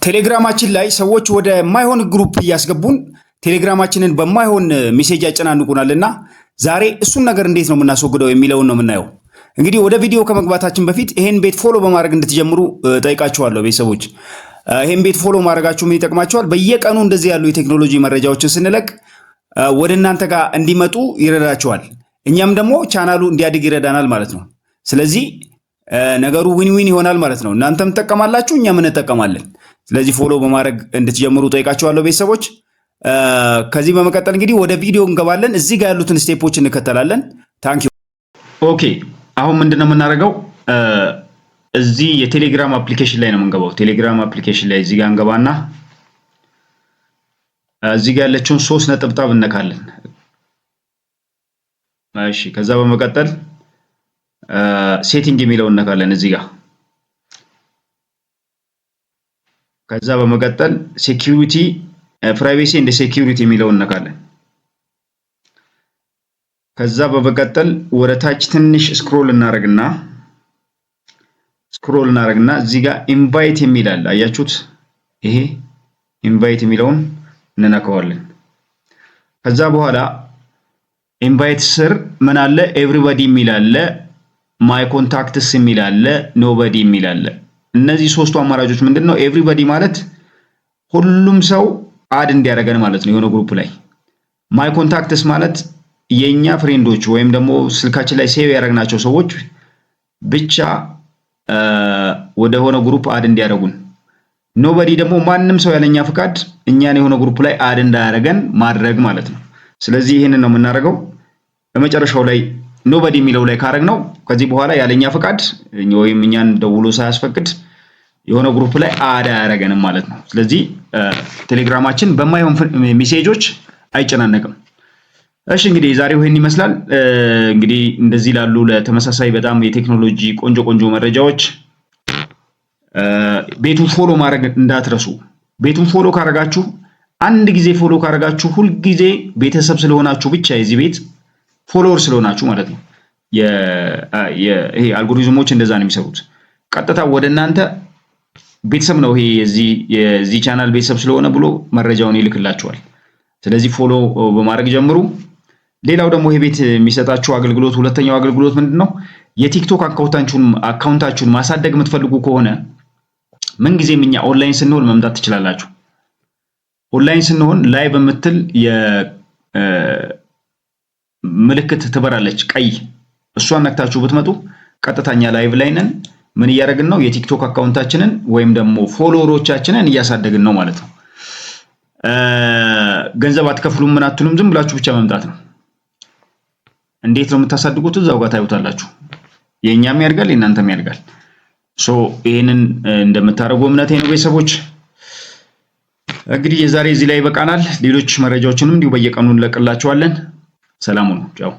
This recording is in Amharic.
ቴሌግራማችን ላይ ሰዎች ወደ ማይሆን ግሩፕ እያስገቡን ቴሌግራማችንን በማይሆን ሜሴጅ ያጨናንቁናልና ዛሬ እሱን ነገር እንዴት ነው የምናስወግደው የሚለውን ነው የምናየው። እንግዲህ ወደ ቪዲዮ ከመግባታችን በፊት ይሄን ቤት ፎሎ በማድረግ እንድትጀምሩ ጠይቃችኋለሁ። ቤተሰቦች ይሄን ቤት ፎሎ ማድረጋችሁ ምን ይጠቅማችኋል? በየቀኑ እንደዚህ ያሉ የቴክኖሎጂ መረጃዎችን ስንለቅ ወደ እናንተ ጋር እንዲመጡ ይረዳችኋል። እኛም ደግሞ ቻናሉ እንዲያድግ ይረዳናል ማለት ነው። ስለዚህ ነገሩ ዊን ዊን ይሆናል ማለት ነው። እናንተም ተጠቀማላችሁ፣ እኛም እንጠቀማለን። ስለዚህ ፎሎ በማድረግ እንድትጀምሩ ጠይቃችኋለሁ ቤተሰቦች። ከዚህ በመቀጠል እንግዲህ ወደ ቪዲዮ እንገባለን። እዚህ ጋር ያሉትን ስቴፖች እንከተላለን። ታንክ ዩ። ኦኬ፣ አሁን ምንድነው የምናደርገው? እዚህ የቴሌግራም አፕሊኬሽን ላይ ነው የምንገባው። ቴሌግራም አፕሊኬሽን ላይ እዚህ ጋር እንገባና እዚህ ጋር ያለችውን 3 ነጥብጣብ እነካለን። እሺ፣ ከዛ በመቀጠል ሴቲንግ የሚለውን እነካለን እዚህ ጋር። ከዛ በመቀጠል ሴኩሪቲ ፕራይቬሲ ኤንድ ሴኩሪቲ የሚለውን እነካለን። ከዛ በመቀጠል ወደ ታች ትንሽ ስክሮል እናደርግና እዚህ ጋር ኢንቫይት የሚል አለ። አያችሁት? ይሄ ኢንቫይት የሚለውን እንነካዋለን። ከዛ በኋላ ኢንቫይት ስር ምን አለ? ኤቭሪባዲ የሚል አለ፣ ማይ ኮንታክትስ የሚል አለ፣ ኖባዲ የሚል አለ። እነዚህ ሶስቱ አማራጮች ምንድነው? ኤቭሪባዲ ማለት ሁሉም ሰው አድ እንዲያደርገን ማለት ነው የሆነ ግሩፕ ላይ። ማይ ኮንታክትስ ማለት የኛ ፍሬንዶች ወይም ደግሞ ስልካችን ላይ ሴቭ ያደረግናቸው ሰዎች ብቻ ወደ ሆነ ግሩፕ አድ እንዲያደርጉን። ኖባዲ ደግሞ ማንም ሰው ያለኛ ፍቃድ እኛን የሆነ ግሩፕ ላይ አድ እንዳያደርገን ማድረግ ማለት ነው። ስለዚህ ይሄንን ነው የምናደርገው። በመጨረሻው ላይ ኖባዲ የሚለው ላይ ካረግነው ከዚህ በኋላ ያለኛ ፍቃድ ወይም እኛን ደውሎ ሳያስፈቅድ የሆነ ግሩፕ ላይ አድ አያደርገንም ማለት ነው። ስለዚህ ቴሌግራማችን በማይሆን ሜሴጆች አይጨናነቅም። እሺ፣ እንግዲህ ዛሬው ይሄን ይመስላል። እንግዲህ እንደዚህ ላሉ ለተመሳሳይ በጣም የቴክኖሎጂ ቆንጆ መረጃዎች ቤቱን ፎሎ ማድረግ እንዳትረሱ። ቤቱን ፎሎ ካረጋችሁ አንድ ጊዜ ፎሎ ካረጋችሁ ሁል ጊዜ ቤተሰብ ስለሆናችሁ ብቻ የዚህ ቤት ፎሎወር ስለሆናችሁ ማለት ነው። ይሄ አልጎሪዝሞች እንደዛ ነው የሚሰሩት። ቀጥታ ወደ እናንተ ቤተሰብ ነው ይሄ የዚህ ቻናል ቤተሰብ ስለሆነ ብሎ መረጃውን ይልክላችኋል። ስለዚህ ፎሎ በማድረግ ጀምሩ። ሌላው ደግሞ ይሄ ቤት የሚሰጣችሁ አገልግሎት፣ ሁለተኛው አገልግሎት ምንድነው? የቲክቶክ አካውንታችሁን ማሳደግ የምትፈልጉ ከሆነ ምንጊዜም እኛ ኦንላይን ስንሆን መምጣት ትችላላችሁ። ኦንላይን ስንሆን ላይ በምትል ምልክት ትበራለች ቀይ፣ እሷን ነክታችሁ ብትመጡ ቀጥታኛ ላይቭ ላይ ነን። ምን እያደረግን ነው? የቲክቶክ አካውንታችንን ወይም ደግሞ ፎሎወሮቻችንን እያሳደግን ነው ማለት ነው። ገንዘብ አትከፍሉም፣ ምን አትሉም፣ ዝም ብላችሁ ብቻ መምጣት ነው። እንዴት ነው የምታሳድጉት? እዛው ጋር ታዩታላችሁ። የኛም ያድጋል፣ የእናንተም ያድጋል። ይሄንን እንደምታደርጉ እምነቴ ነው ቤተሰቦች። እንግዲህ የዛሬ እዚህ ላይ ይበቃናል። ሌሎች መረጃዎችንም እንዲሁ በየቀኑ እንለቅላችኋለን። ሰላም ሁኑ። ቻው።